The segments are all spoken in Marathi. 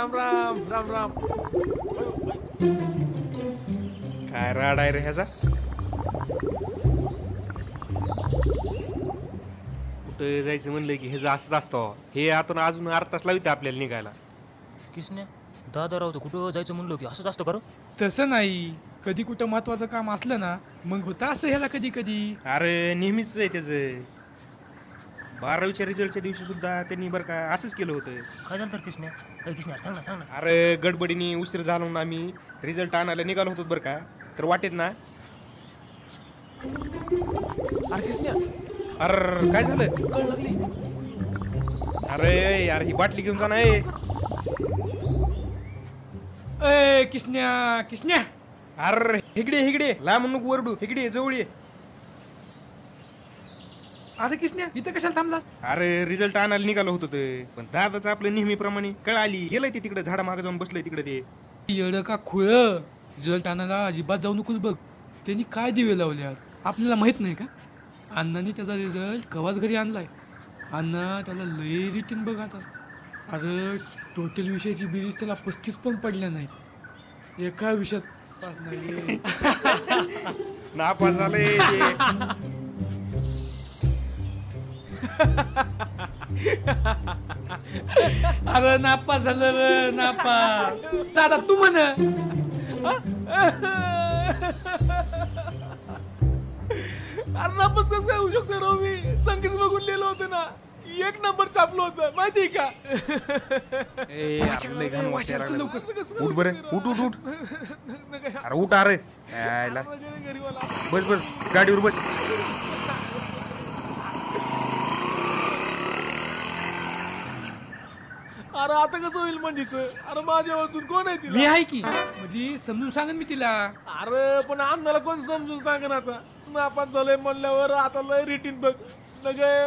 राम राम राम राम. काय राड आहे रे ह्याचा. कुठं जायचं म्हणलं की ह्याचं असंच असतं. हे आतून अजून अर्धा तास लावित आपल्याला निघायला. किसने दादा कुठं जायचं म्हणलो की असंच असतं. तसं नाही, कधी कुठं महत्वाचं काम असलं ना मग होतं असं ह्याला कधी कधी. अरे नेहमीच आहे त्याचं. 12वीच्या रिझल्टच्या दिवशी सुद्धा त्यांनी बरं का असंच केलं होतं. काय झालं तर किसने सांग ना. अरे गडबडीने उशीर झाला म्हणून आम्ही रिझल्ट आणायला निघालो होतो बरं का. तर वाटेत ना अरे किसन्या अरे काय झालं. कळ लागली. अरे यार ही बाटली घेऊन जा ना. ए किसन्या किसन्या. अरे हिगडे लांब नको वरडू. हिगडे जवळ ये. अरे किसन्या इथं कशाला थांबलास. अरे रिझल्ट आणायला निघालो होतो ते. पण दादाच आपलं नेहमीप्रमाणे कळ आली गेलंय ते तिकडे झाडा मागे जाऊन बसलंय तिकडे ते. येडं का खुळ. रिझल्ट आणायला अजिबात जाऊ नकोस बघ. त्यांनी काय दिवे लावले आपल्याला माहित नाही का. अण्णांनी त्याचा रिझल्ट कवाच घरी आणलाय. अण्णा त्याला लय रिटीन बघ आता. अरे टोटल विषयाची बेरीज त्याला 35 पण पडल्या नाहीत. एका विषयात पास नाही. नापास झालंय ते. अरे नापास झालं रे नापास. दादा तू म्हण. अरे नापास कसं काय होऊ शकतो राव. मी संगीत बघून लिहिलं होतं ना. 1 नंबर छापलं होतं माहितीये का. उठ बरं उठ. अरे उठ. अरे बस गाडीवर बस. अरे आता कसं होईल म्हणजेच. अरे माझ्या वाचून कोण आहे तिला. मी आहे की म्हणजे समजून सांगन मी तिला. अरे पण अण्णाला कोण समजून सांगन आता. नापास झालंय म्हणल्यावर आता लय रिटीन बघ.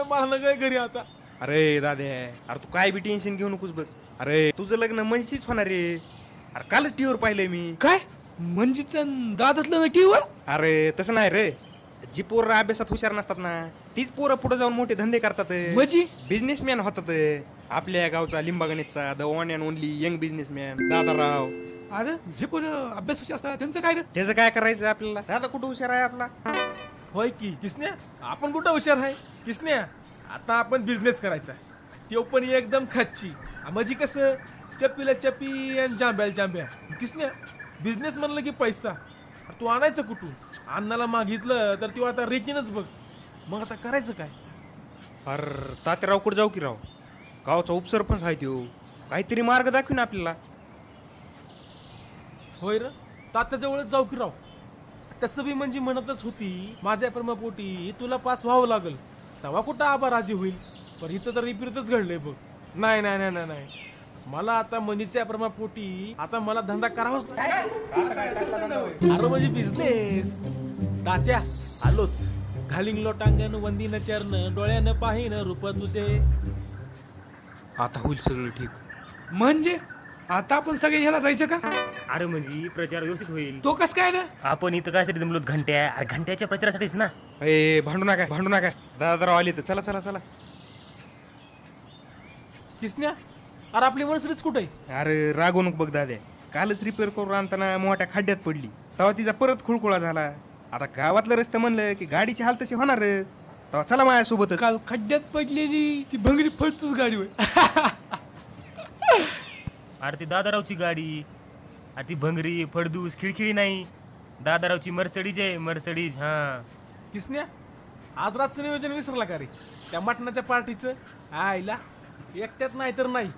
मला नका घरी आता. अरे दादे अरे तू काय बी टेन्शन घेऊ नकोस बघ. अरे तुझं लग्न मनशीच होणार रे. अरे कालच टीव्हीवर पाहिलंय मी. काय म्हणजेच दादातलं ना टीव्हीवर. अरे तसं नाही रे. जी पोरं अभ्यासात हुशार नसतात ना तीच पोरं पुढे जाऊन मोठे धंदे करतात. म्हणजे बिझनेसमॅन होतात. आपल्या गावचा लिंबागणितचा the one and only young businessman Dadarao. अरे जे पण अभ्यास हुशार असतात त्यांचं काय रे. त्याचं काय करायचं आपल्याला. दादा कुठं हुशार आहे आपला. होय की किसन्या आपण कुठं हुशार आहे. किसन्या आता आपण बिझनेस करायचा. तो पण एकदम खच्ची. म्हणजे कसं चप्पीला चप्पी आणि जांभ्याला जांभ्या. किसन्या बिझनेस म्हणलं की पैसा. तू आणायचं कुठून. अण्णाला मागितलं तर तू आता रेटीनच बघ. मग आता करायचं काय. अरे तात्याराव कुठं जाऊ की राव. गावचा उपसरपंच आहे तो. काहीतरी मार्ग दाखवीन आपल्याला. होय र तात्याजवळच जाऊ की राव. तसं बी म्हणजे म्हणतच होती माझ्या प्रेमापोटी तुला पास व्हावं लागल. तेव्हा कुठं आबा राजी होईल. पण इथं तर विपरीतच घडलंय बघ. नाही नाही नाही नाही नाही मला आता मनीच्या प्रेमापोटी आता मला धंदा करावाच. अरे म्हणजे बिझनेस. तात्या आलोच. घालिंग लोटांगण वंदीन चरण डोळ्यानं पाहिन रूप तुझे. आता होईल सगळं ठीक. म्हणजे आता आपण सगळे ह्याला जायचं का. अरे म्हणजे प्रचार व्यवस्थित होईल. तो कस काय रे. आपण इथं काय जमलो घंट्याच्या प्रचारासाठीच ना. भांडू नका दादाराव आले तर चला. किसन्या अरे आपली मर्सिडीज कुठे आहे. अरे रागवू नको बघ दाद्या. कालच रिपेअर करून आणताना मोठ्या खड्ड्यात पडली. तेव्हा तिचा परत खुळखुळा झाला. आता गावातलं रस्ते म्हणलं की गाडीची हाल तशी होणार. तेव्हा चला माझ्यासोबत. काल खड्ड्यात पडलेली ती भंगरी फडतूच गाडीवर. अरे ती दादारावची गाडी. अरे ती भंगरी फडदूस खिळखिळी नाही. दादारावची मर्सडीज आहे. मर्सडीज. हा किसन्या आज रातचं नियोजन विसरला का रे. त्या मटणाच्या पार्टीचं. आईला एकट्यात नाही तर नाही.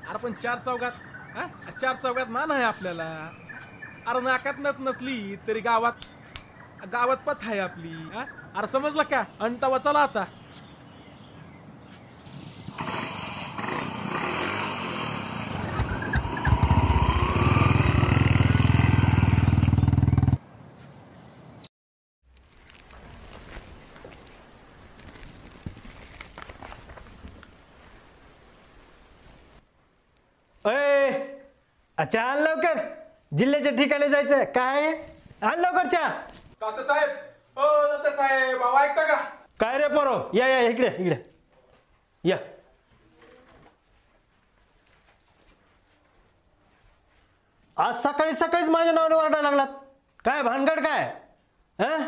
अरे पण 4 चौघात ना नाही आपल्याला. अरे नाकात नसली तरी गावात पथ आहे आपली. अरे समजलं का. अंतावा चला आता. अच्छा आण लवकर. जिल्ह्याच्या ठिकाणी जायचं. काय आण लवकर चहा. तात्यासाहेब बाबा ऐकता का. काय रे पोरो. या इकडे या. आज सकाळी सकाळीच माझ्या नावाने ओरडायला लागलात. काय भानगड काय? हं?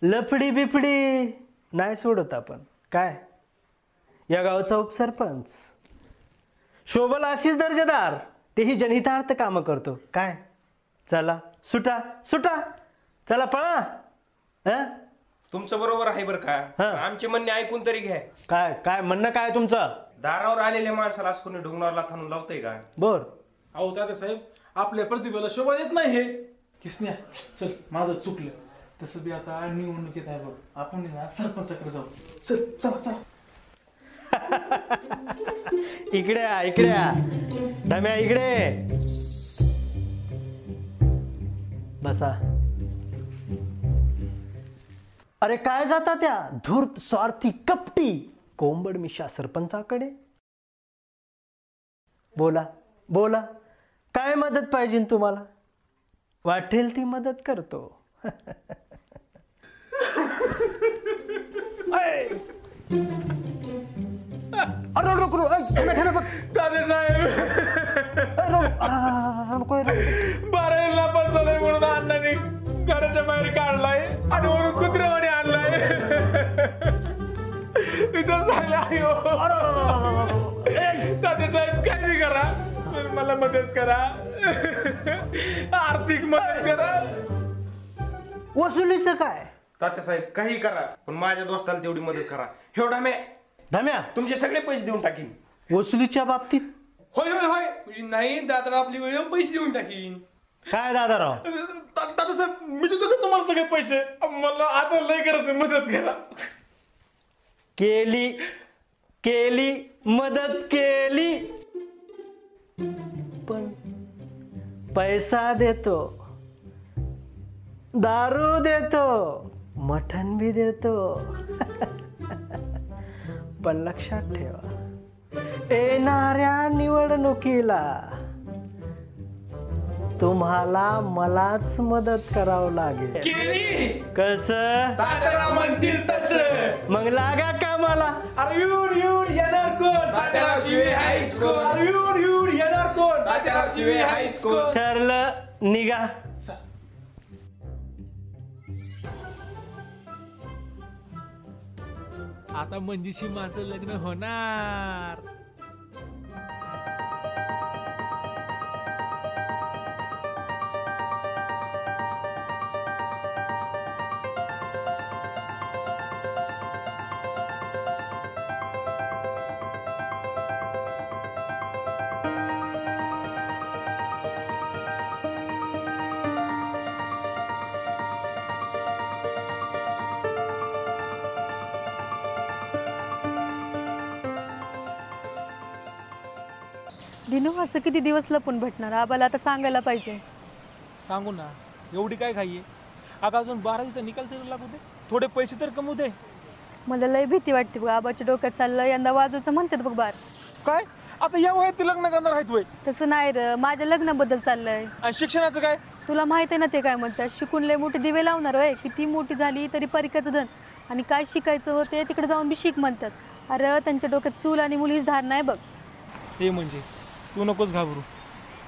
लफडी बिफडी नाही सोडत आपण. काय या गावचा उपसरपंच शोभल अशीच दर्जेदार, तेही जनहितार्थ कामं करतो. काय चला सुटा सुटा, चला पळा. हं? तुमचं बरोबर आहे बरं का, हा. आमचे म्हणणे ऐकून तरी घ्या. काय काय म्हणणं काय तुमचं? दारावर आलेल्या माणसाला असं कोणी ढोंगणाला थांबून लावतंय का? बोल. अहो तात्यासाहेब, आपल्या प्रतिभेला शोभा येत नाही हे. किसन्या, चल माझं चुकलं. तसं बी आता निवडणुकीत आहे बघ, आपण आहे ना सरपंचाकडे जाऊ. चल चला चला. इकडे या, इकडे या. दम्या इकडे बसा. अरे काय जाता त्या धूर्त स्वार्थी कपटी कोंबड मिशा सरपंचाकडे? बोला बोला, काय मदत पाहिजे तुम्हाला? वाटेल ती मदत करतो. अरे नको बघ तात्यासाहेब, नको 12 बसवलंय म्हणून अण्णांनी घराच्या बाहेर काढलाय आणि म्हणून कुत्र्यावाणी आणलाय. इथं झालं तात्यासाहेब, काय नाही करा, मला मदत करा, आर्थिक मदत करा. वसुलीचं काय? तात्यासाहेब काही करा, पण माझ्या दोस्ताला तेवढी मदत करा. एवढा मी धम्या तुमचे सगळे पैसे देऊन टाकीन. वसुलीच्या बाबतीत होय होय होय, म्हणजे नाही दादा आपली वेळ पैसे देऊन टाकीन. काय दादाराव? दादासाहेब, मी देतो का तुम्हाला सगळे पैसे? मला आता लय करायचं, मदत करा. केली केली मदत केली, पण पैसा देतो, दारू देतो, मटण भी देतो. पण लक्षात ठेवा, येणाऱ्या निवडणुकीला तुम्हाला मलाच मदत करावं लागेल. केली कसं? तात्याराव म्हणतील तसं. मग लागा का मला? अरे येऊन येणार कोण? तात्याराव शिवे हायच कोण? अरे येऊन येणार कोण? तात्याराव शिवे हायच कोण? ठरलं, निघा. आता मंजीशी माझं लग्न होणार. दिनू, असं किती दिवस लपून भेटणार? आबाला आता सांगायला पाहिजे. सांगू ना, एवढी काय घाई? आता अजून 12वीचा निकाल तरी लागू दे, थोडे पैसे तर कमवू दे. मला लय भीती वाटते बघ. आबाच्या डोक्यात चाललं यंदा वाजूचं म्हणतात बघ बार. काय आता या वयात ते लग्न करणार आहेत वय? तसं नाही र, माझ्या लग्नाबद्दल चाललंय. आणि शिक्षणाचं काय? तुला माहित आहे ना ते काय म्हणतात, शिकून लय मोठे दिवे लावणार वय. किती मोठी झाली तरी परिकाचं धन. आणि काय शिकायचं होते तिकडे जाऊन बी शिक म्हणतात. अरे त्यांच्या डोक्यात चूल आणि मुलीच धार नाही बघ. ते म्हणजे तू नकोच घाबरू,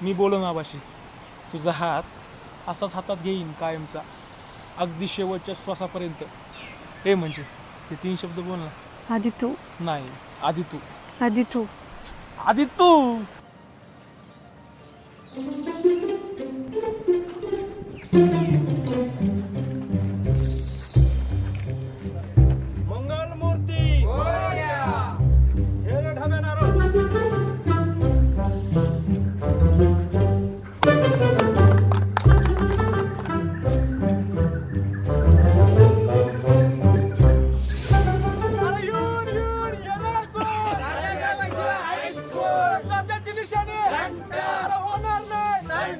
मी बोलून आबाशी. तुझा हात असाच हातात घेईन कायमचा, अगदी शेवटच्या श्वासापर्यंत. हे म्हणजे ते 3 शब्द बोल ना. आधी तू. नाही, आधी तू. आधी तू. आधी तू. निशाने होणार नाही.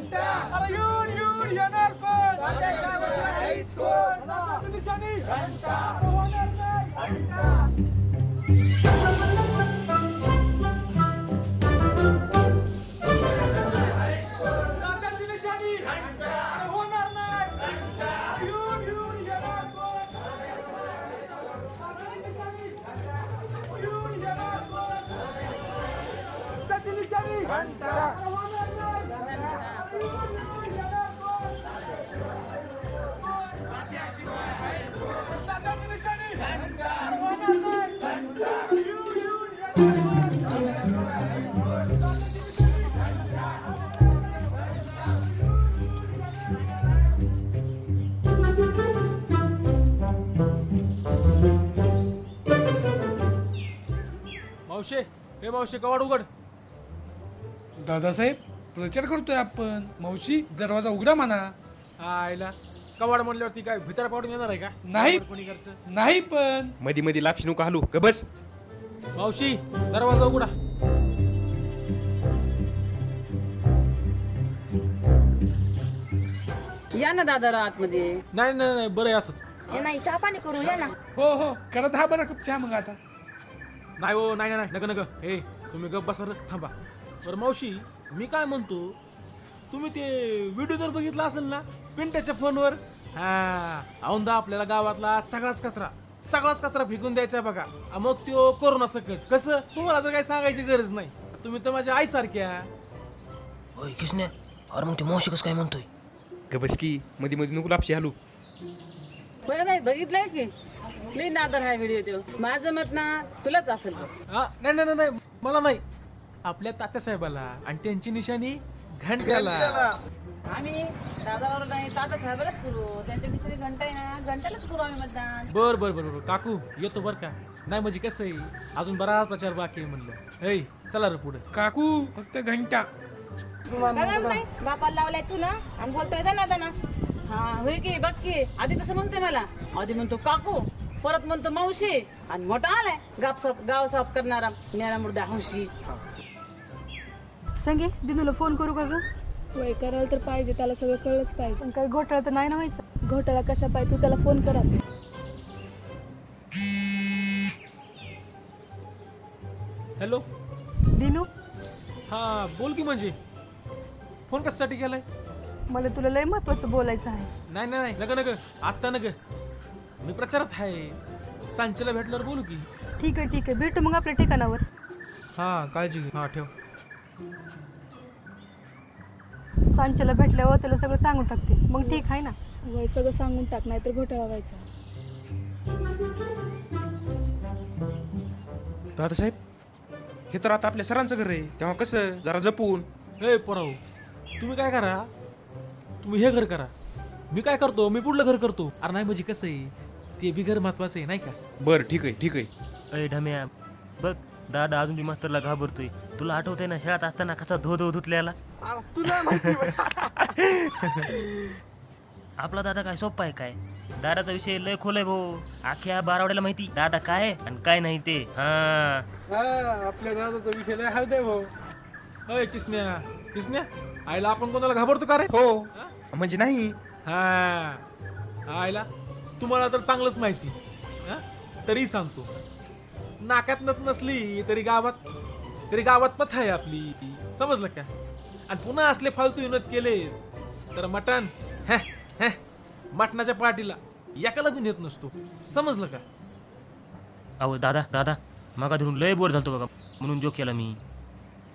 मावशे हे मावशे कवाड उघड. दादासाहेब प्रचार करतोय आपण. मावशी दरवाजा उघडा म्हणा. आयला कवाड म्हणल्यावरती काय भितर पाडून येणार आहे का? नाही. कवाड कोणी घरचं? नाही पण मध्ये मध्ये लापशी नको हलू ग बस. मावशी दरवाजा उघडा. या ना दादा आतमध्ये. नाही नाही नाही बरं आहे असंच. नाही चहा पाणी करू या ना. हो हो करत हा बरं कप चहा मग आता. नाही हो नाही नाही नका नका. हे तुम्ही गप्प बसा रे, थांबा. बरं मावशी मी काय म्हणतो, तुम्ही ते व्हिडिओ जर बघितला असेल ना पिंट्याच्या फोनवर, हा औंदा आपल्याला गावातला सगळाच कचरा फेकून द्यायचा आहे बघा. मग तो कोरोना सकट कसं तुम्हाला तर काही सांगायची गरज नाही. तुम्ही तर माझ्या आईसारख्या. होय किसने अरे मग ते मावशी कसं काय म्हणतोय? ग बस की मध्ये मध्ये नको लापशी हलू. बरं नाही बघितलंय की मी नादर हा व्हिडिओ तो. माझं मत ना तुलाच असेल तो. हा नाही नाही नाही मला नाही, आपल्या तात्यासाहेबाला आणि त्यांची निशाणी घंट्याला. आम्ही दादावर नाही ताता साहेबालाच करू. त्यांच्या दुसरी घंटा आहे ना घंट्यालाच करू आम्ही मतदान. बर बर बर बर काकू येतो बर का. नाही म्हणजे कसं आहे अजून बराच प्रचार बाकी आहे म्हणलं. ऐ चला रे पुढे. काकू फक्त घंटा. करायला नाही बापाला लावलाय तू ना आणि बोलतोय ना. हा होय की बघ की आधी कसं म्हणतोय मला. आधी म्हणतो काकू, परत म्हणतो मावशी, आणि मोठा आलाय गाव साफ करणारा न्यारा मुर्दा हौशी. संगे दिनूला फोन करू का ग? वय करायला तर पाहिजे, त्याला सगळं कळलंच पाहिजे. पण काही घोटाळा तर नाही ना व्हायचं. घोटाळा कशा पाहिजे तू त्याला फोन करा. हॅलो दिनू हा बोल की. म्हणजे फोन कशासाठी केलाय? मला तुला लय महत्वाचं बोलायचं आहे. नाही नाही नका नका आत्ता नका, मी प्रचारात आहे. सांचेला भेटल्यावर बोलू की. ठीक आहे भेटू मग आपल्या ठिकाणावर. हा काळजी घे. हा ठेव. सांचेला भेटल्यावर त्याला सगळं सांगून टाकते. मग ठीक आहे ना. वय सगळं सांगून टाक, नाही तर घोटाळा व्हायचा. दादासाहेब हे तर आता आपल्या सरांचं घर आहे, तेव्हा कसं जरा जपून. हे पोराव तुम्ही काय करा, तुम्ही हे घर करा, मी काय करतो मी पुढलं घर करतो. अरे नाही म्हणजे कसं आहे ते बी घर महत्वाचं आहे नाही का. बर ठीक आहे. अय ढम्या बघ दादा अजून बी मास्तरला घाबरतोय. तुला आठवतंय ना शाळेत असताना कसा धो धुतल्याला. आपला दादा काय सोपा आहे काय. दादाचा विषय लय खोल आहे भाऊ. अख्ख्या बारावड्याला माहिती दादा काय आहे आणि काय नाही ते. हा आपल्या दादाचा विषय लय हळद आहे भाऊ. अय किसन्या आईला आपण कोणाला घाबरतो का रे? हो म्हणजे नाही. हा आईला तुम्हाला तर चांगलंच माहिती. तरी सांगतो, नाकात नसली तरी गावात पथ आहे आपली. समजलं का? आणि पुन्हा असले फालतू विनोद केले तर मटणाच्या पार्टीला एकाला बी नेत नसतो. समजलं का? अहो दादा मागा धरून लय बोर झालतो बघा, म्हणून जोक केला मी.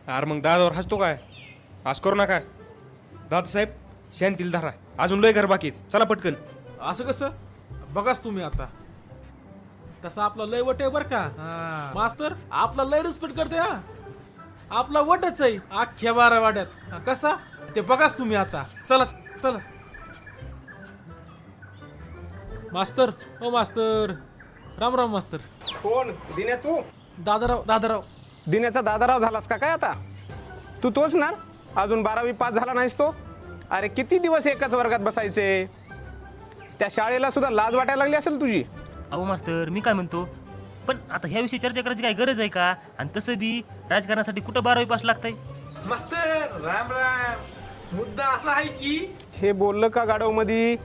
अरे मग दादावर हसतो काय? आज करू नका. दादासाहेब शांतील धरा, अजून लय घर बाकी आहेत. चला पटकन. असं कसं बघाच तुम्ही आता. तसा आपला लय वट आहे बर का. मास्तर आपला लय रिस्पेक्ट करते. हा आपला वटच आहे अख्ख्या 12 वाड्यात. कसा ते बघाच तुम्ही आता. चला मास्तर. हो मास्तर, राम मास्तर. कोण दिन्या? तू दादाराव दिन्याचा दादाराव झालास का काय आता? तू तोच ना अजून 12वी पास झाला नाहीस तो? अरे किती दिवस एकाच वर्गात बसायचे. त्या शाळेला सुद्धा लाज वाटायला लागली असेल तुझी. अहो मास्तर मी काय म्हणतो, पण आता ह्याविषयी चर्चा करायची काय गरज आहे का? आणि तसं बी राजकारणासाठी कुठं 12वी पास लागतंय. मास्तर राम मुद्दा असा आहे की हे बोललं का गाडव मध्ये,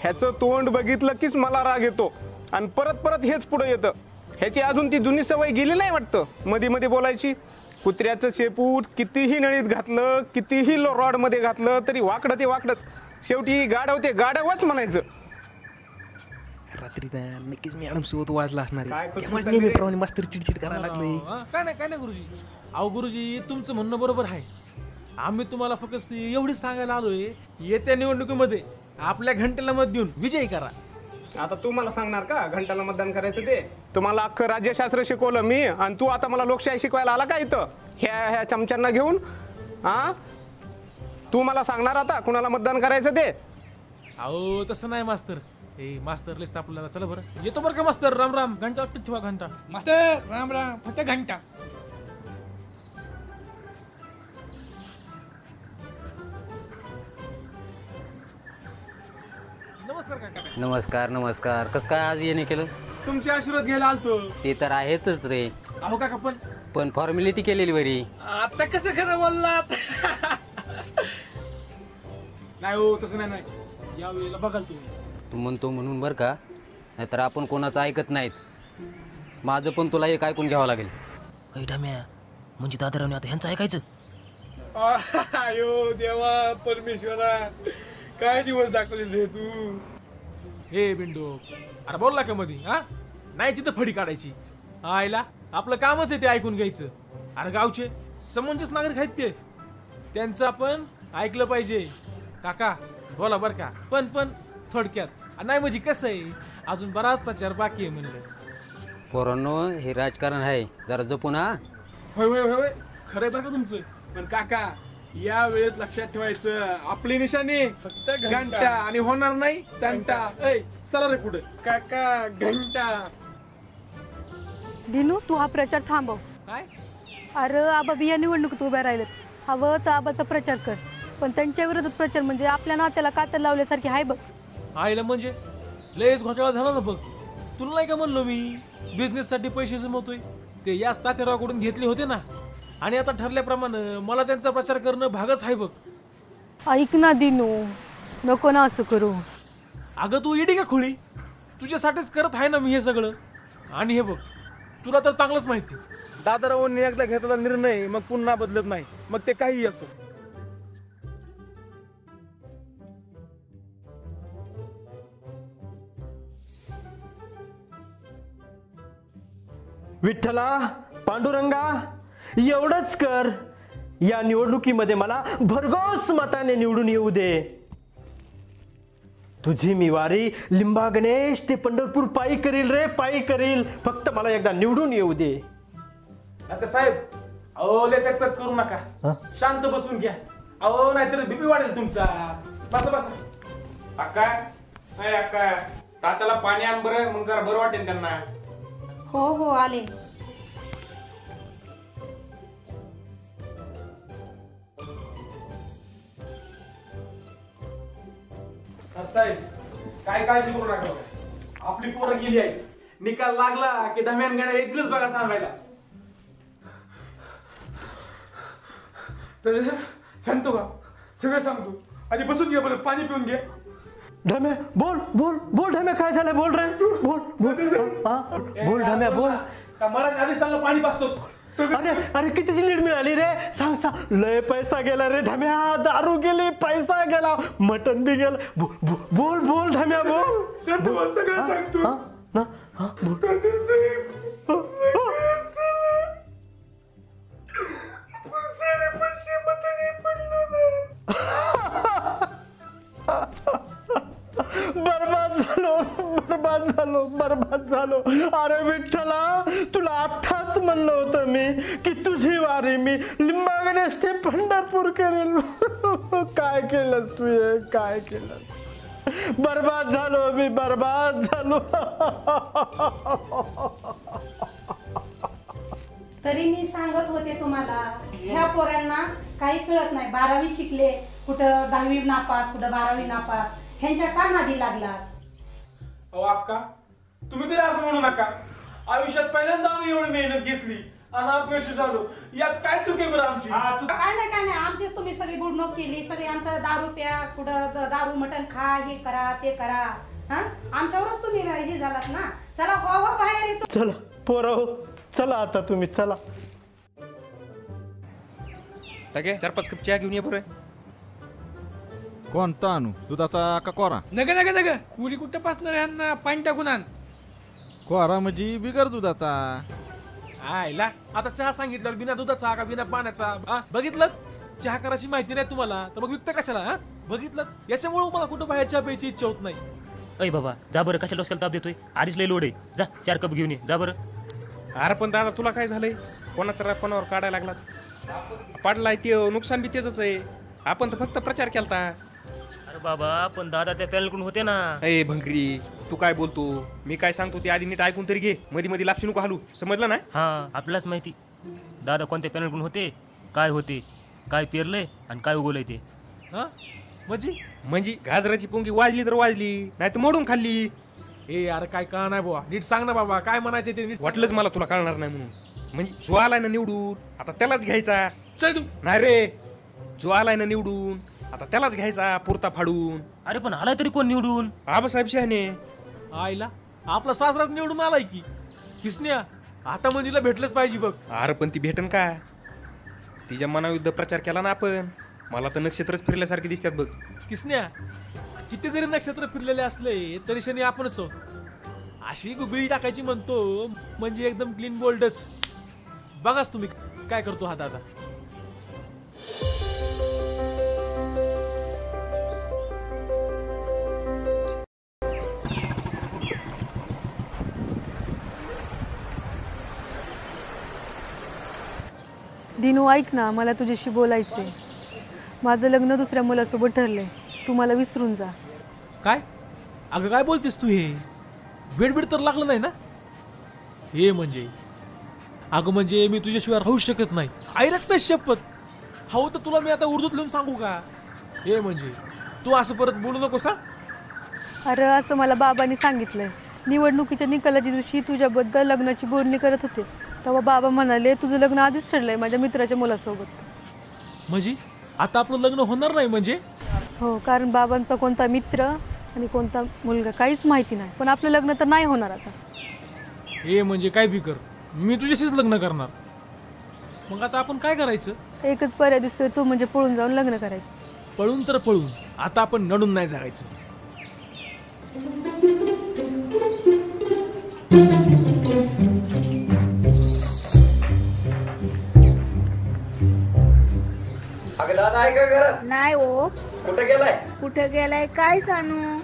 ह्याचं तोंड बघितलं कीच मला राग येतो आणि परत हेच पुढे येतं. ह्याची अजून ती जुनी सवय गेली नाही वाटतं मध्ये बोलायची. कुत्र्याचं शेपूट कितीही नळीत घातलं, कितीही रॉड मध्ये घातलं तरी वाकडं ते वाकडच. शेवटी गाडव ते गाडवच म्हणायचं. रात्री नक्कीच मॅडम सोबत वाजला असणार काय आहे. खुशबू नेहमीप्रमाणे मास्तर चिडचिड करायला लागले. काय नाही गुरुजी. अहो गुरुजी तुमचं म्हणणं बरोबर आहे. आम्ही तुम्हाला फक्त एवढीच सांगायला आलोय, येत्या निवडणुकीमध्ये आपल्या घंटेला मत देऊन विजयी करा. आता तू मला सांगणार का घंटाला मतदान करायचं ते? तुम्हाला अख्खं राज्यशास्त्र शिकवलं मी आणि तू आता मला लोकशाही शिकवायला आला का इथं ह्या चमच्यांना घेऊन? हा, तू मला सांगणार आता कुणाला मतदान करायचं ते? अहो तसं नाही मास्तर. ए मास्तर लिस्ट आपल्याला, चला बरं येतो बरं का मास्तर. राम राम. घंटा वाटत ठेवा घंटा. मास्तर राम राम, फक्त घंटा. नमस्कार काका. नमस्कार नमस्कार. कसं काय आज येणे केलं? तुमचे आशीर्वाद घ्यायला आलतो. ते तर आहेतच रे, अहो काका पण फॉर्मॅलिटी केलेली बरी. आता कसं खरं बोललात? नाही हो तसं नाही. या वेळेला बघाल तुम्ही. तू म्हणतो म्हणून बरं का, नाहीतर आपण कोणाचं ऐकत नाहीत. माझं पण तुला एक ऐकून घ्यावं लागेल. ढाम्या, म्हणजे दादारावने आता ह्यांचं ऐकायचं? अयो देवा परमेश्वरा, काय दिवस दाखवले रे तू. हे बिंडो, अरे बोलला का मधी? हा नाही तिथं फडी काढायची. आयला आपलं कामच आहे ते ऐकून घ्यायचं. अरे गावचे समंजस नागरिक आहेत ते, त्यांचं आपण ऐकलं पाहिजे. काका बोला बर का, पण थोडक्यात नाही म्हणजे कसं आहे, अजून बराच प्रचार बाकी आहे म्हणलं. पोरांनो, हे राजकारण आहे, जरा जपून. हा होय होय होय खरंय बरं का तुमचं. पण काका या वेळेत लक्षात ठेवायचं, आपली निशाणी फक्त घंटा आणि होणार नाही तंटा. चला रे पुढे काका, घंटा. दिनू तू हा प्रचार थांबव. काय? अरे आबा बिया निवडणुकीत उभ्या राहिलेत, हवं तर आबाचा प्रचार कर, पण त्यांच्या विरोधात प्रचार म्हणजे आपल्या नात्याला कातर लावल्यासारखी आहे बघ. आईला म्हणजे लयच घोटाळा झाला ना बघ. तुला नाही का म्हणलो मी बिझनेस साठी पैसे जमवतोय ते याच तात्यारावाकडून घेतले होते ना, आणि आता ठरल्याप्रमाणे मला त्यांचा प्रचार करणं भागच आहे बघ. ऐक ना दिनू, नको ना असं करू. अगं तू इडी का खुळी, तुझ्यासाठीच करत आहे ना मी हे सगळं. आणि हे बघ तुला तर चांगलंच माहिती, दादारावांनी एकदा घेतलेला निर्णय मग पुन्हा बदलत नाही, मग ते काहीही असो. विठ्ठला पांडुरंगा एवढंच कर, या निवडणुकीमध्ये मला भरघोस मताने निवडून येऊ दे. तुझी मी वारी लिंबा गणेश ते पंढरपूर पायी करील रे, पायी करील. फक्त मला एकदा निवडून येऊ दे. आता साहेब अहो लय तक करू नका, शांत बसून घ्या. अहो नाहीतर बीपी वाढेल तुमचा. बसा बसा. अक्का अक्का तात्याला पाणी आण बरं, मग जरा बरं वाटेल त्यांना. हो हो आले. साहेब काय काळजी करू नका, आपली पोरं गेली आहेत. निकाल लागला की ढम्यान गाड्या येतीलच बघा सांगायला. तर सांगतो का, सगळं सांगतो. आधी बसून घ्या बरं, पाणी पिऊन घे. ढम्या बोल बोल बोल. ढम्या काय झालं, बोल रे, बोल बोल. बोल ढम्या बोल. मराठी आधी सांगलं पाणी पाचतोस. अरे अरे कितीची लीड मिळाली रे, सांग सांग. लय पैसा गेला रे ढम्या, दारू गेली, पैसा गेला, मटन बी गेलं. बोल बोल ढम्या बोल. सगळं सांगतो. बरबाद झालो, बरबाद झालो, बरबाद झालो. अरे विठ्ठला, तुला आत्ताच म्हणलं होतं मी की तुझी वारी मी लिंबा गणेश ते पंढरपूर करेल. काय केलंस तू हे, काय केलंस? बरबाद झालो मी, बरबाद झालो. तरी मी सांगत होते तुम्हाला, ह्या पोरांना काही कळत नाही. 12वी शिकले, कुठं 10वी नापास, कुठं 12वी नापास. ह्यांच्या का नादी लागलात? अहो अक्का तुम्ही तरी असं म्हणू नका. आयुष्यात पहिल्यांदा आम्ही एवढी मेहनत घेतली आणि अपयशी झालो, यात काय चूक आहे बरं आमची? काय नाही आमचीच तुम्ही सगळी बुडणूक केली. सगळी आमचं दारू प्या, कुठं दारू मटण खा, हे करा ते करा. हा आमच्यावरच तुम्ही हे झालात ना. चला हो बाहेर येतो. चला पोरं, चला आता तुम्ही चला. टाके 4-5 कप चहा घेऊन ये बरं. कोणता आणू, दुधाचा का कोरा? नग नग नग, कुणी कुठं पासणार यांना, पाणी टाकून आण. कोरा म्हणजे बिगर दुधाचा. आयला आता चहा सांगितल्यावर बिना दुधाचा का बिना पाण्याचा? बघितलं, चहा करायची माहिती नाही तुम्हाला तर मग विकता कशाला? बघितलं, याच्यामुळे मला कुठं बाहेर चहा प्यायची इच्छा होत नाही. अय बाबा जा बरं, कशाला डोसक्याला ताप देतोय? आधीच लय लोड आहे. जा 4 कप घेऊन ये, जा बरं. अरे पण दादा तुला काय झालंय? कोणाचा रापणावर काढायला लागलाच? पाडलाय ते नुकसान बी त्याच आहे. आपण तर फक्त प्रचार केलता. अरे बाबा पण दादा त्या पॅनलकडून होते ना. ए भंगरी, तू काय बोलतो? मी काय सांगतो ते आधी नीट ऐकून तरी घे. मध्ये मध्ये लापशी नको हालू, समजलं ना? हा, आपल्यालाच माहिती दादा कोणत्या पॅनलकडून होते, काय होते, काय पेरलंय आणि काय उगवलंय ते. हा म्हणजे गाजराची पोंगी वाजली तर वाजली, नाही तर मोडून खाल्ली. ए यार काय कळणार नाही बाबा, नीट सांग ना बाबा काय म्हणायचे ते नीट. वाटलंच मला तुला कळणार नाही म्हणून. म्हणजे जो आलाय ना निवडून आता त्यालाच घ्यायचा. नाही रे, जो आलाय ना निवडून आता त्यालाच घ्यायचा पुरता फाडून. अरे पण आलाय तरी कोण निवडून? आबासाहेब शहाणे. आईला आपला सासराच निवडून आलाय की किसन्या. आता मंजीला भेटलंच पाहिजे बघ. अरे पण ती भेटन का? तिच्या मनाविरुद्ध प्रचार केला ना आपण. मला तर नक्षत्रच फिरल्यासारखे दिसतात बघ. किसन्या किती जरी नक्षत्र फिरलेले असले तरी शनी आपणच आहोत. अशी गुगळी टाकायची म्हणतो म्हणजे एकदम क्लीन बोल्डच. बघाच तुम्ही काय करतो हा दादा. दिनू ऐक ना, मला तुझ्याशी बोलायचंय. माझं लग्न दुसऱ्या मुलासोबत ठरलंय, तू मला विसरून जा. काय अगं काय बोलतेस तू? हे बेडबीड तर लागलं नाही ना? हे म्हणजे अगं म्हणजे मी तुझ्याशिवाय राहू शकत नाही. आई रक्त शपथ. हो तर तुला मी आता उर्दूत लिहून सांगू का? हे म्हणजे तू असं परत बोलू नकोस. अरे असं मला बाबांनी सांगितलंय. निवडणुकीच्या निकालाच्या दिवशी तुझ्याबद्दल लग्नाची बोलणी करत होते, तेव्हा बाबा म्हणाले तुझं लग्न आधीच ठरलंय माझ्या मित्राच्या मुलासोबत. म्हणजे आता आपलं लग्न होणार नाही म्हणजे? हो, कारण बाबांचा कोणता मित्र आणि कोणता मुलगा काहीच माहिती नाही, पण आपलं लग्न तर नाही होणार आता. हे म्हणजे काय बी कर, मी तुझ्याशीच लग्न करणार. मग आता आपण काय करायचं? एकच पर्याय दिसतोय, तू म्हणजे पळून जाऊन लग्न करायचं. पळून तर पळून, आता आपण नडून नाही जगायचं. अगं दादा आहे का घरात? नाही हो. कुठं गेलाय? कुठं गेलाय काय सांगू?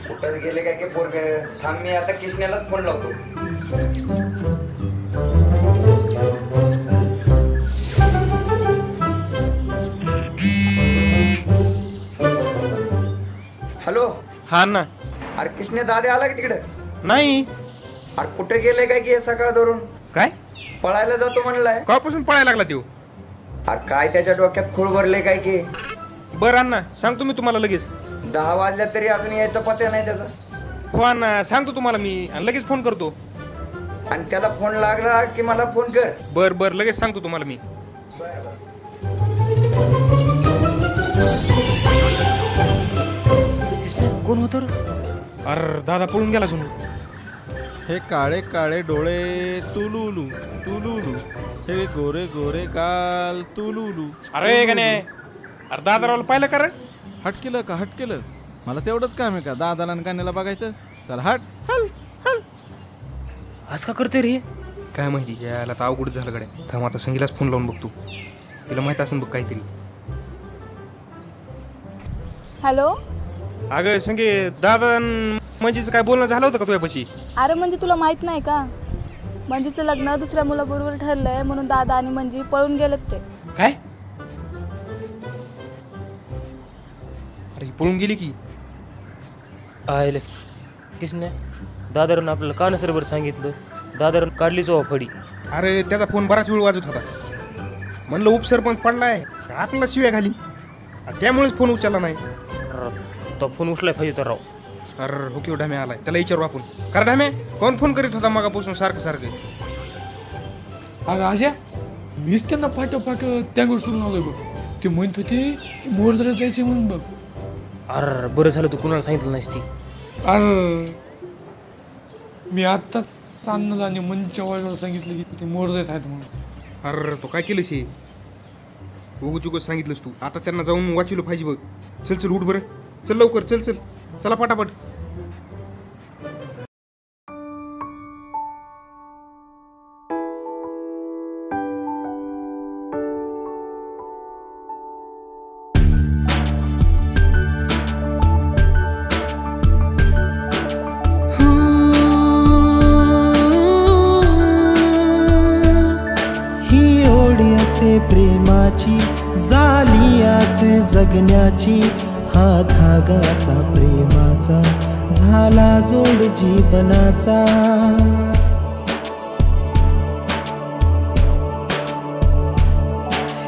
कुठं गेले काय की पोरग? थांब मी आता किशन्यालाच फोन लावतो. हॅलो. हा ना. अरे किशने दादा आला की तिकडे? नाही. अरे कुठे गेले काय की सकाळ धरून? काय पळायला जातो म्हणलाय? कापासून पळायला लागला त्यो? अरे काय त्याच्या डोक्यात खूळ भरले काय की? बरं अण्णा सांगतो मी तुम्हाला लगेच. 10 वाजल्या तरी अजून यायचा पत्या नाही त्याचा. हो अण्णा सांगतो तुम्हाला मी, आणि लगेच फोन करतो. आणि त्याला फोन लागला की मला फोन कर. बर बर लगेच सांगतो तुम्हाला मी. कोण होत? अरे दादा पळून गेला जुनू. हे काळे काळे डोळे तुलुलू तुलुलू, हे गोरे गोरे गाल तुलुलू. अरे गणे, अरे दादारावला पाहिलं का रे? हटकेलं का हटकेलं? मला तेवढंच काम आहे का दादाला आणि गाण्याला बघायचं? चल हट हल हल. आज का करते रे? काय माहिती, यायला तर अवघड झालं गड्या. थांब आता संगीलाच फोन लावून बघतो, तिला माहित असेल बघ काहीतरी. हॅलो. अगं संगे, दादा मंजीचं काय बोलणं झालं होतं का तुझ्यापाशी? अरे म्हणजे तुला माहित नाही का, मंजीचं लग्न दुसऱ्या मुलाबरोबर ठरलंय म्हणून दादा आणि मंजी पळून गेलेत ते. काय? अरे पळून गेली की? आयले किसने दादारानं आपल्याला का नसर सांगितलं? दादारानं काढलीच फडी. अरे त्याचा फोन बराच वेळ वाजत होता. म्हणलं उपसरपंच पडलाय आपल्याला शिव्या घाली, त्यामुळेच फोन उचलला नाही. तो फोन उचलाय पाहिजे तर राव. अरे हो की ढाम्या आलाय, त्याला विचारू आपण. का ढाम्या कोण फोन करीत होता मगापासून सारखं सारखं? अरे आशा, मीच त्यांना फाटोफाट त्याकडे सोडून आलोय बघ. ते म्हणत होते की मोरजरा जायचे म्हणून बघ. अरे बरं झालं तू कुणाला सांगितलं नाहीस ती. अरे मी आत्ताच अण्णाला आणि मंच्या वडिलाला सांगितलं की ते मोरजत आहेत म्हणून. अरे तो काय केलं शे? उगच उगच सांगितलंस तू. आता त्यांना जाऊन वाचवलं पाहिजे बघ. चल चल उठ बरं, चल लवकर, चल चल चला पटापट. आस जगण्याची, हा धागा असा प्रेमाचा, झाला जोड जीवनाचा.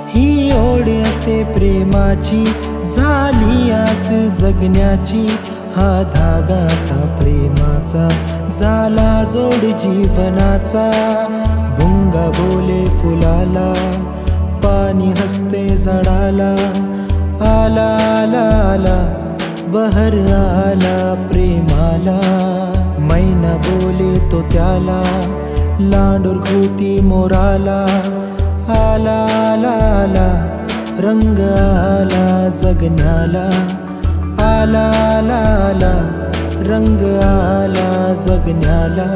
ही ओढ असे प्रेमाची, झाली आस जगण्याची, हा धागा असा प्रेमाचा, झाला जोड जीवनाचा. भुंगा बोले फुलाला, पाणी हसते झाडाला, आला आला आला बहर आला प्रेमाला. मैना बोले तो त्याला, लांडोर घुती मोराला, आला आला आला रंग आला जगण्याला, आला आला आला रंग आला जगण्याला.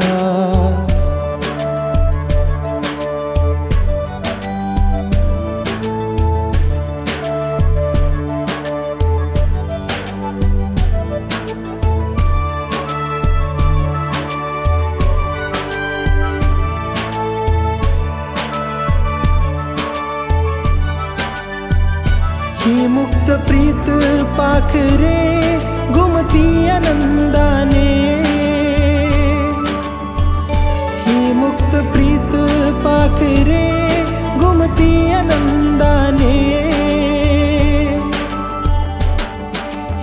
ही मुक्त प्रीत पाखरे घुमती आनंदाने, ही मुक्त प्रीत पाखरे घुमती आनंदाने.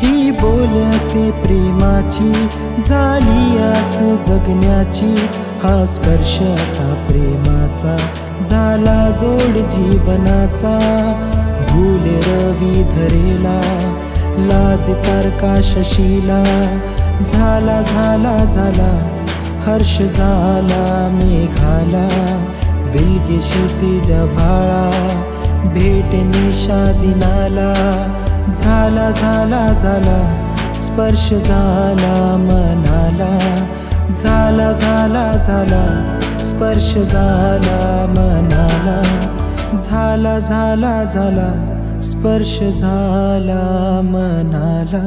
ही बोल असे प्रेमाची, झाली आस जगण्याची, हा स्पर्श असा प्रेमाचा, झाला जोड जीवनाचा. भूले रवी धरेला, लाज तारका शशीला, झाला झाला झाला हर्ष झाला मेघाला. बिलगे क्षितिजा भाळा, भेट निशा दिनाला, झाला झाला झाला स्पर्श झाला मनाला, झाला झाला झाला स्पर्श झाला मनाला, झाला झाला झाला स्पर्श झाला मनाला.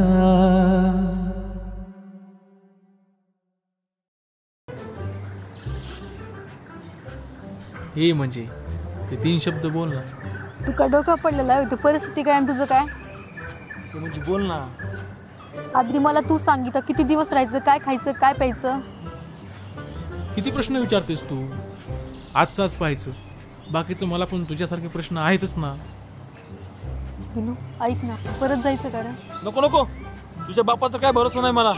हे म्हणजे ते 3 शब्द बोल ना. तू का डोका पडलेला आहे? परिस्थिती काय आणि तुझं काय? ते म्हणजे बोल ना. आधी मला तू सांगितलं किती दिवस राहायचं, काय खायचं, काय प्यायचं. किती प्रश्न विचारतेस तू? आजचाच पाहायचं, बाकीचं मला पण तुझ्यासारखे प्रश्न आहेतच ना. दिनू ऐक ना, परत जायचं का रे? नको नको, तुझ्या बापाचा काय भरोसा नाही मला.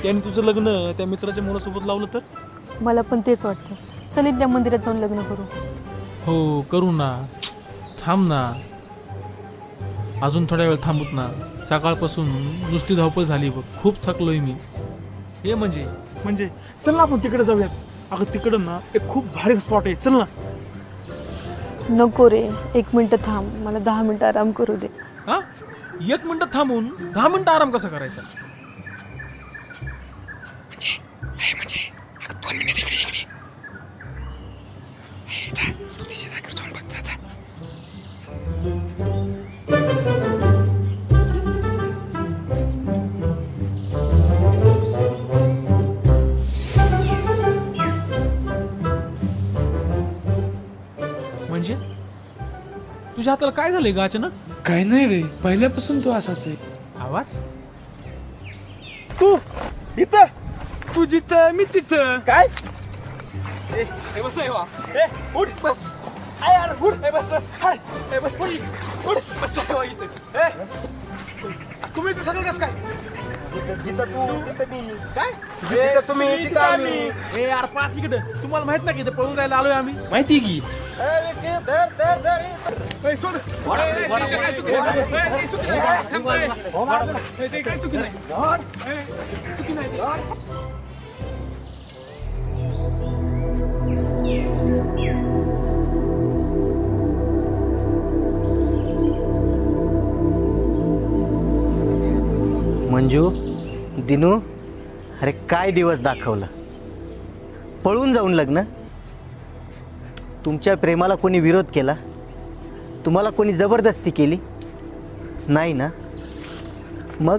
त्याने तुझं लग्न त्या मित्राच्या मुलासोबत लावलं तर? मला पण तेच वाटतं. चल इथल्या मंदिरात जाऊन लग्न करू. हो करू ना, थांब ना, अजून थोड्या वेळ थांबूत ना. सकाळपासून नुसती धावपळ झाली बघ, खूप थकलोय मी. हे म्हणजे चल ना आपण तिकडे जाऊयात. अगं तिकडं ना एक खूप भारी स्पॉट आहे, चल ना. नको रे, 1 मिनिट थांब, मला 10 मिनिटं आराम करू दे. हा 1 मिनिट थांबून 10 मिनिटं आराम कसा करायचा? म्हणजे 2 मिनिट इकडे इकडे. जा तू तिच्या जागेवर जाऊन बस, जा जा. म्हणजे तुझ्या हाताला काय झालंय ग अचानक? काय नाही रे, पहिल्यापासून तू असाच आहे. आवाज? तू इथं, तू जिथं मी तिथं. काय हे बस आहे वा. उठ बस. आय यार उठ. हे बस बस. हाय हे बस पडी. उठ बस आहे वा इथे. तुम्ही इथे सगळं कसं काय? जिथं तू तिथं मी. काय जिथं तुम्ही तिथं आम्ही. हे यार पाच तिकडं. तुम्हाला माहित नाही की इथं पळून जायला आलोय आम्ही? माहिती की. सोड. काय चुकी नाही. मंजू, दिनू, अरे काय दिवस दाखवला. पळून जाऊन लग्न. तुमच्या प्रेमाला कोणी विरोध केला? तुम्हाला कोणी जबरदस्ती केली नाही ना? मग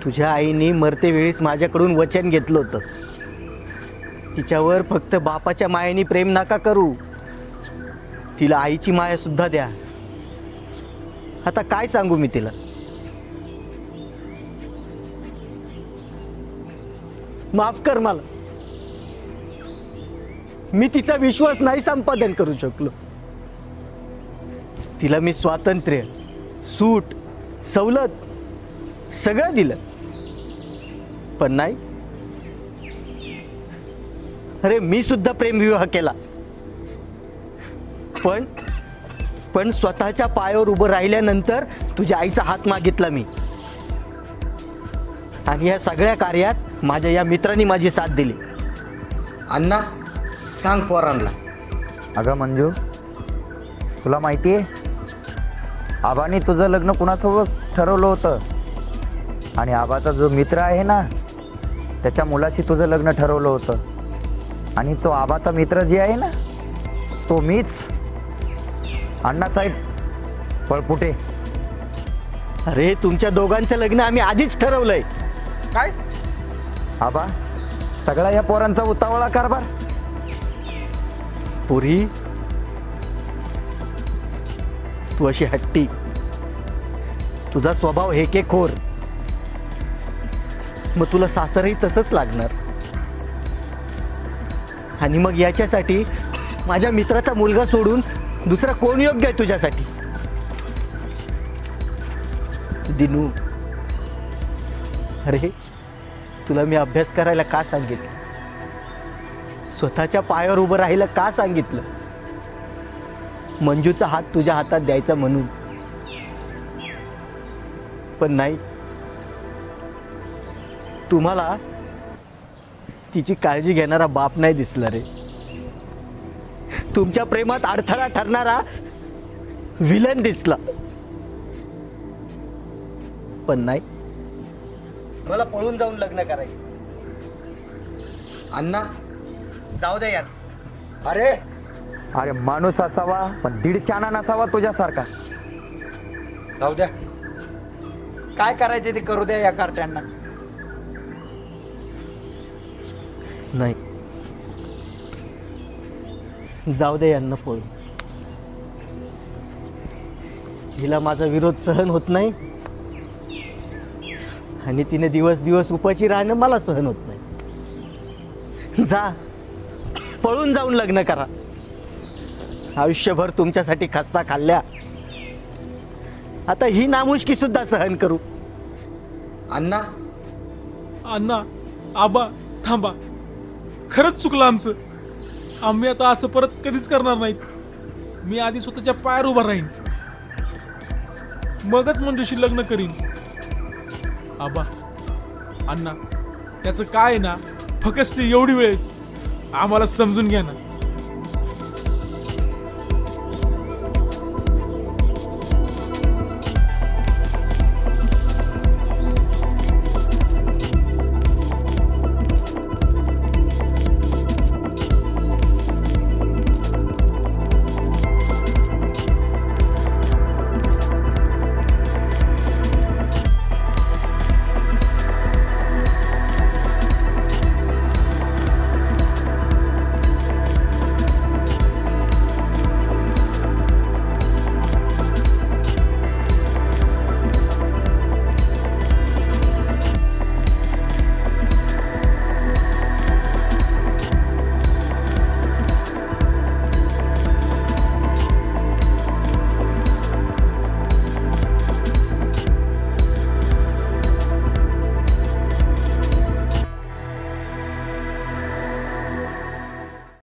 तुझ्या आईने मरते वेळीच माझ्याकडून वचन घेतलं होतं, तिच्यावर फक्त बापाच्या मायेने प्रेम नका करू, तिला आईची माया सुद्धा द्या. आता काय सांगू मी तिला? माफ कर मला, मी तिचा विश्वास नाही संपादन करू शकलो. तिला मी स्वातंत्र्य, सूट, सवलत सगळं दिलं, पण नाही. अरे मी सुद्धा प्रेमविवाह केला, पण स्वतःच्या पायावर उभं राहिल्यानंतर तुझ्या आईचा हात मागितला मी. आणि या सगळ्या कार्यात माझ्या या मित्रांनी माझी साथ दिली. अण्णा सांग पोरांना. अगं मंजू, तुला माहिती आहे आबाने तुझं लग्न कुणासोबत ठरवलं होतं? आणि आबाचा जो मित्र आहे ना, त्याच्या मुलाशी तुझं लग्न ठरवलं होतं. आणि तो आबाचा मित्र जे आहे ना, तो मीच, अण्णासाहेब पळपुटे. अरे तुमच्या दोघांचं लग्न आम्ही आधीच ठरवलंय. काय आबा, सगळा या पोरांचा उतावळा कारभार? पुरी, तू अशी हट्टी, तुझा स्वभाव हेकेखोर, मग तुला सासरही तसंच लागणार. आणि मग याच्यासाठी माझ्या मित्राचा मुलगा सोडून दुसरा कोण योग्य आहे तुझ्यासाठी? दिनू, अरे तुला मी अभ्यास करायला का सांगितलं? स्वतःच्या पायावर उभं राहायला का सांगितलं? मंजूचा हात तुझ्या हातात द्यायचा म्हणून. पण नाही, तुम्हाला तिची काळजी घेणारा बाप नाही दिसला रे. तुमच्या प्रेमात अडथळा ठरणारा विलन दिसला. पण नाही, मला पळून जाऊन लग्न करायचं. अण्णा जाऊ दे यार. अरे अरे माणूस असावा पण 150 आणा नसावा तुझ्यासारखा. जाऊ द्या, काय करायचे ते करू द्या या कार्ट्यांना. नाही, जाऊ दे यांना पळून. हिला माझा विरोध सहन होत नाही आणि तिने दिवस दिवस उपाशी राहणं मला सहन होत नाही. जा, पळून जाऊन लग्न करा. आयुष्यभर तुमच्यासाठी खस्ता खाल्ल्या, आता ही नामुष्की सुद्धा सहन करू. अण्णा अण्णा, आबा थांबा, खरंच चुकलं आमचं. आम्ही आता असं परत कधीच करणार नाहीत. मी आधी स्वतःच्या पायावर उभा राहीन, मगच मंजूशी लग्न करीन. आबा, अण्णा, त्याचं काय ना, फक्त एवढी वेळेस आम्हाला समजून घ्या ना.